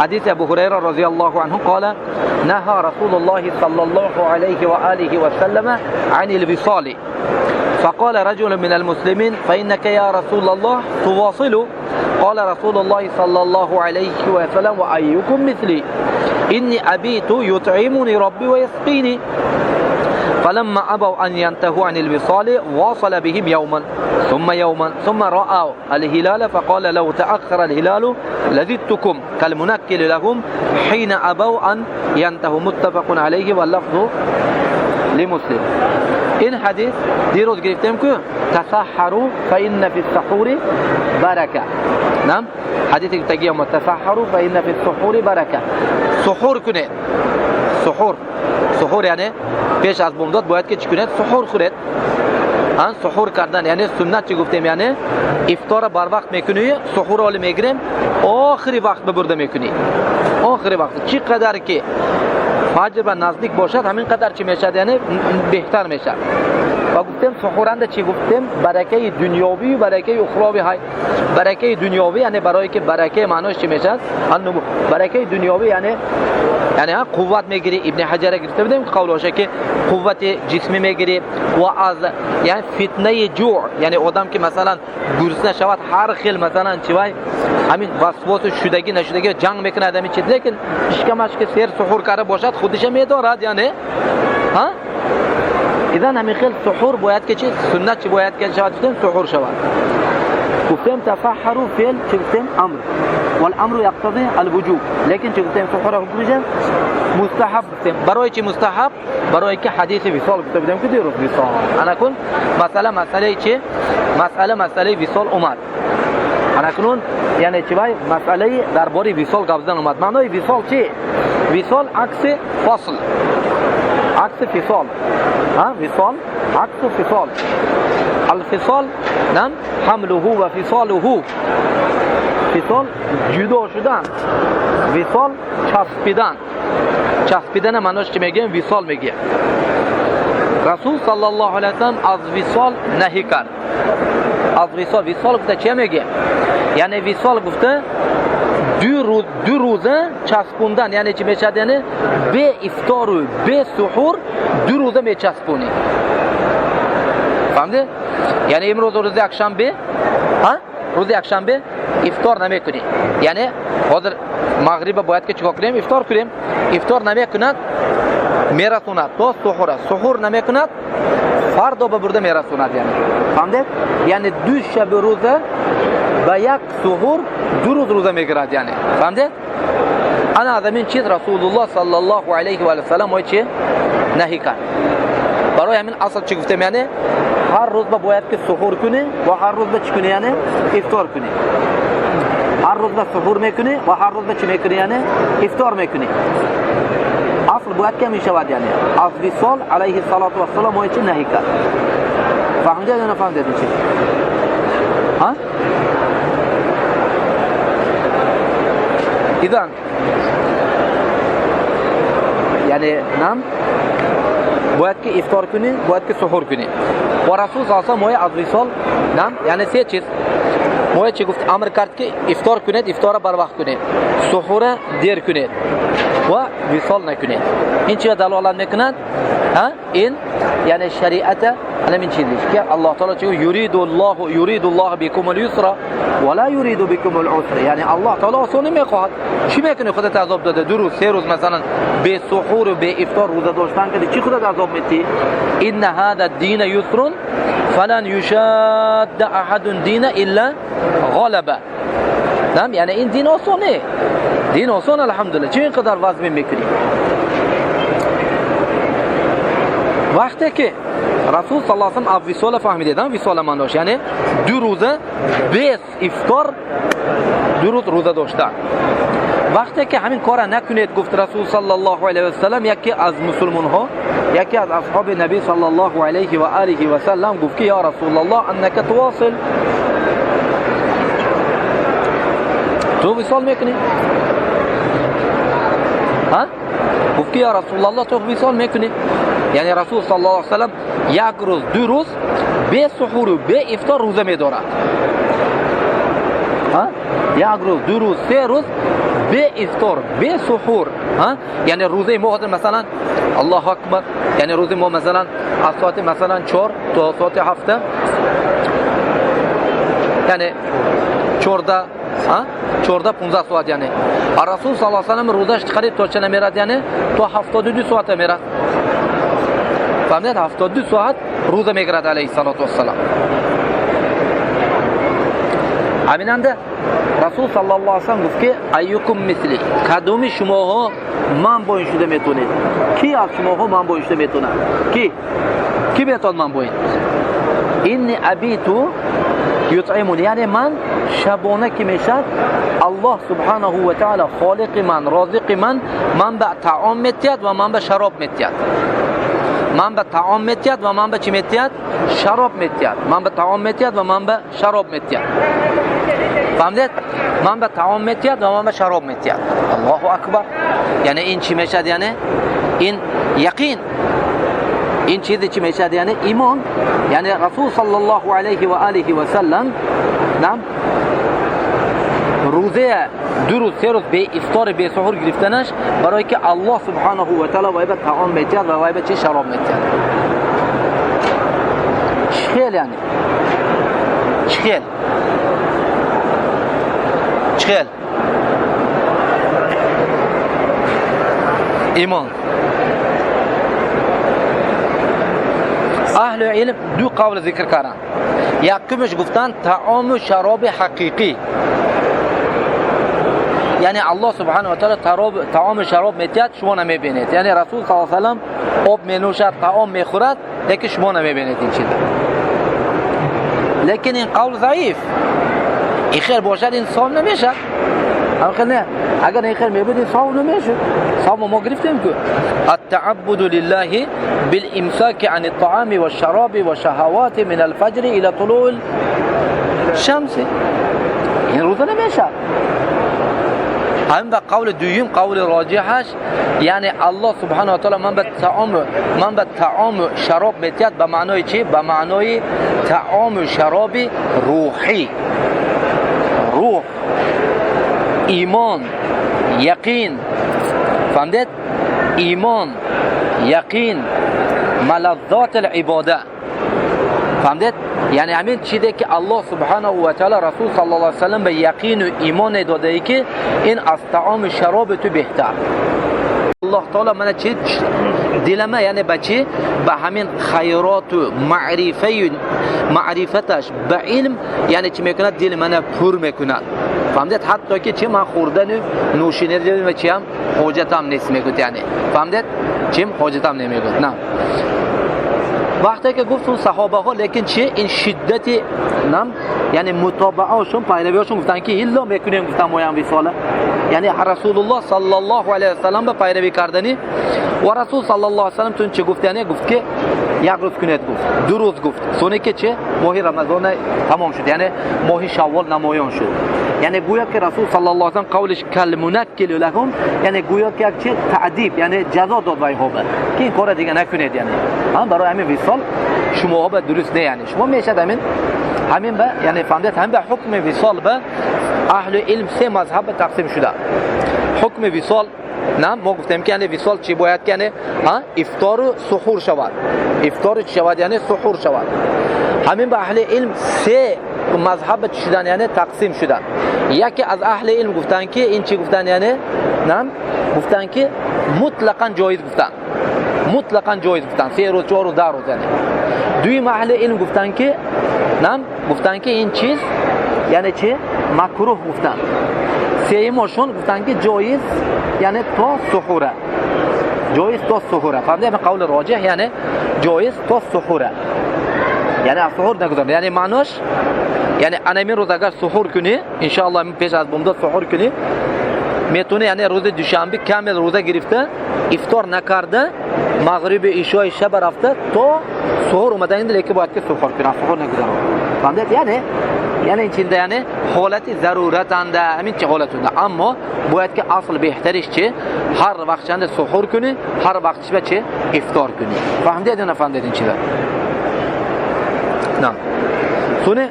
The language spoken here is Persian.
حديث أبو هريرة رضي الله عنه قال نهى رسول الله صلى الله عليه وآله وسلم عن الوصال فقال رجل من المسلمين فإنك يا رسول الله تواصل قال رسول الله صلى الله عليه وسلم وأيكم مثلي إني أبيت يطعمني ربي ويسقيني فلما أبوا أن ينتهوا عن الوصال واصل بهم يوما ثم رأوا الهلال فقال لو تأخر الهلال لزدتكم كالمنكل لهم حين أبوا أن ينتهوا متفق عليه واللفظ لمسلم. این حدیث دیروز گرفتیم که تسحروا فإن في السحور برکه. نعم حدیثی که تگیم تسحروا فإن في السحور برکه. سحور کنید. سحور یعنی پیش از بامداد باید که چی کنید؟ سحور خورید. سحور کردن یعنی سنت چی گفتیم؟ یعنی افطار بر وقت میکنی، سحور حال میگیریم، آخری وقت ببرده میکنی. آخری وقت چی قدر که فجر و نزدیک باشد همین قدر چی میشد یعنی بهتر میشد. و گفتیم سحورنده چی گفتیم؟ برکه دنیاوی و برکه اخروی های. برکه دنیاوی یعنی برای که برکه معناش چی میشد؟ برکه دنیاوی یعنی قوت میگیری. ابن حجر گفته بودیم که قولشه که قوت جسمی میگیری و از یعنی فتنه جوع یعنی آدم که مثلا گرسنه شود هر خیل مثلا چیوای همین وسواس شدگی نشدگی جنگ میکنه آدمی چیز، لیکن اشکمش که سیر سحور کرده باشد خودش میدارد یعنی ها. اذن همین خیل سحور باید که چی سنت چی باید که شود سحور شود. گفتیم تسحروا فعل چی گفتیم؟ امر والامر يقتضي الوجوب، لیکن چی گفتیم سحور حکم میشه مستحب. برای چی مستحب؟ برای که حدیث وصال گفته بودیم که دیروز وصال انا کن مسئله چی مسئله وصال اومد. انا کنون یعنی چی وای مسئله درباره وصال گفتن اومد. معنای وصال چی؟ وصال عکس فصل، عکس فصال. وصال عکس فصال. الفصال نعم حمله و فصاله. فصال جدا شدن، وصال چسبیدن. چسبیدن معناش چی میگیم؟ وصال میگه. رسول صلی الله علیه و سلم از وصال نهی کرد. از وصال گفته چی میگه؟ یعنی وصال گفته دو روزه چسبوندن یعنی چی میشد؟ یعنی به افطار و به سحور 2 روزه میچسبونی. فهمیده؟ یعنی امروز روز یکشنبه روز یکشنبه افطار نمیکنی، یعنی حاضر مغرب باید که چیکار کنیم؟ افطار کنیم. افطار نمیکند میرسوند تا سحور نمیکند فردا به برده میرسوند. یعنی فهمیده؟ یعنی 2 شب روزه و یک سحور 2 روزه میگیرد. یعنی فهمیده؟ انا از این چیز رسول الله صلی الله علیه و سلم ما چی نهی کرد. برای همین اصل چی گفتم؟ یعنی هر روز باید که سحور کنی و هر روز چی کنی؟ یعنی افطار کنی. هر روز سحور میکنی و هر روز چی میکنی؟ یعنی افطار میکنی. اصل باید که میشود. یعنی از وصال علیه الصلاة و السلام ما چی نهی کرد. فهمیدید یا نفهمیدید چی؟ اذن یعنی نام باید که افطار کنی، باید که سحور کنی. و رسول صلی الله علیه و آله از وصال نام یعنی 3 چیز ما چی گفت؟ امر کرد که افطار کنید، افطار بر وقت کنید، سحور دیر کنید و وصال نکنید. این چی دلالت میکند؟ این یعنی شریعت همین چیزی که الله تعالی چه یرید الله بكم اليسر ولا يريد بكم العسر. یعنی الله تعالی آسانی میخواد. چی میکنه؟ خودت عذاب داده 2 روز 3 روز مثلا به سحور و به افطار روزه داشتن که چی خودت عذاب میدی؟ ان هذا الدين يسر فلن يشاد احد دين الا غلبه. نعم یعنی این دین آسانه، دین آسان الحمدلله. چه اینقدر وزن میکنی؟ وقتی که رسول صلی الله علیه و سلم وصال فهمیدن، وصال معناش یعنی 2 روزه به افطار 2 روز روزه داشتن. وقتی که همین کار نکنید گفت رسول صلی الله علیه و سلم، یکی از مسلمان ها، یکی از اصحاب نبی صلی الله علیه و آله و سلم گفت که یا رسول الله انک تواصل، تو وصال میکنی؟ گفت که یا رسول الله تو وصال میکنی؟ یعنی رسول صلی الله علیه و سلم 1 روز 2 روز به سحور و به افطار روزه میدارد. 1 روز 2 روز 3 روز به افطار به سحور یعنی روزه ما مثلا الله اکبر یعنی روزه ما مثلا از ساعت مثلا 4 تا ساعت 7 یعنی 14-15 ساعت یعنی رسول صلی الله علیه و سلم روزش قریب تا چند میرد یعنی تا 72 ساعت میرد فهمیدید 72 ساعت روزه میگیرد علیه الصلاه و السلام همیننده رسول صلی الله علیه و سلم گفت که ایکم مثلی کدوم شماها من با این شده میتونید کی از شماها من با این شده میتونه کی میتونه من با این این ابیتو یطعمون یعنی من شبانه که میشد الله سبحانه و تعالی خالق من رازق من به طعام میتید و من به شراب میتید من به طعام میتید و من به چی میتید شراب میتید من به طعام میتید و من به شراب میتید فهمیدید من به طعام میتید و من به شراب میتید الله اکبر یعنی این چی میشد یعنی این یقین این چیزی چی میشد یعنی ایمان یعنی رسول صلی الله علیه و آله و سلم نعم روزه 2 روز 3 روز به افطار به سحور گرفتنش برای که الله سبحانه و تعالی وای به طعام میتید و وای به چی شراب میتید چخیل یعنی چخیل ایمان اهل علم دو قول ذکر کردن یکمش گفتن طعام و شراب حقیقی یعنی الله سبحانه و تعالی طعام و شراب میتید شما نمیبینید یعنی رسول صلی الله علیه و سلم آب مینوشد طعام میخورد لیکن شما نمیبینید این چیز لیکن این قول ضعیف این خیر باشد این صام نمیشد نه اگر این خیر میبینید صام نمیشه صام ما گرفتیم که التعبد لله بالامساك عن الطعام والشراب والشهوات من الفجر الى طلوع الشمس این روزه نمیشه هم به قول دویم قول راجحش یعنی الله سبحانه و تعالی من به طعام شراب میتید به معنای چی به معنای طعام شراب روحی روح ایمان یقین فهمدید ایمان یقین ملذات العباده فهمدید یعنی همین چیزی که الله سبحانه و تعالی رسول صلی الله علیه و سلم به یقین و ایمان داده ای که این از طعام شراب تو بهتر الله تعالی من چی دلمه یعنی بچی به همین خیرات و معرفتش به علم یعنی چی میکنه دل من پر میکنه فهمدید حتی که چی من خوردن و نوشیدن و چی هم حاجتم نیست میگه یعنی فهمدید چیم حاجتم نمیگه نه وقتی که گفتون صحابه ها لیکن چی این شدت نم یعنی متابعهشون پیرویشون گفتن که الا میکنیم گفتن ما هم وصاله یعنی رسول الله صلی الله علیه و سلم به پیروی کردنی و رسول صلی الله علیه و سلم تون چه گفت یعنی گفت که یک روز کنید گفت 2 روز گفت سونه که چه ماه رمضان تمام شد یعنی ماه شوال نمایان شد یعنی گویا که رسول صلی الله علیه و سلم قولش کلمنکل لهم یعنی گویا که چه تعذیب یعنی جزا داد وای ها که این کار دیگه نکنید یعنی هم برای همین وصال شما ها به درست نه یعنی شما میشد همین به یعنی فهمیدید هم به حکم وصال به اهل علم 3 مذهب تقسیم شده حکم وصال نه ما گفتیم که یعنی وصال چی باید که یعنی افطار و سحور شود افطار چی شود یعنی سحور شود همین به اهل علم 3 مذهب شدن یعنی تقسیم شدن یکی از اهل علم گفتن که این چی گفتن یعنی نه گفتن که مطلقاً جایز گفتن 3 روز 4 روز 10 روز یعنی دوی اهل علم گفتن که این چیز یعنی چی مکروه گفتن سومشون گفتن که جایز یعنی تا سحوره فهمیدید قول راجح یعنی جایز تا سحوره یعنی از سحور نگذارن یعنی معناش یعنی انامین روز اگر سحور کنی ان شاء الله پیش از بامداد سحور کنی میتونه یعنی روز دوشنبه کامل روزه گرفته افطار نکرده مغرب عشای شب رفته تا سحور اومده این لیکن باید که سحور کنه سحور نگذارن فهمیدید یعنی این چیز یعنی حالت ضرورت انده همین چه حالت انده اما باید که اصل بهترش چه هر وقت چند سحور کنی هر وقتش به چه افطار کنی فهمیدید یا نفهمیدید این چیزا نه سونه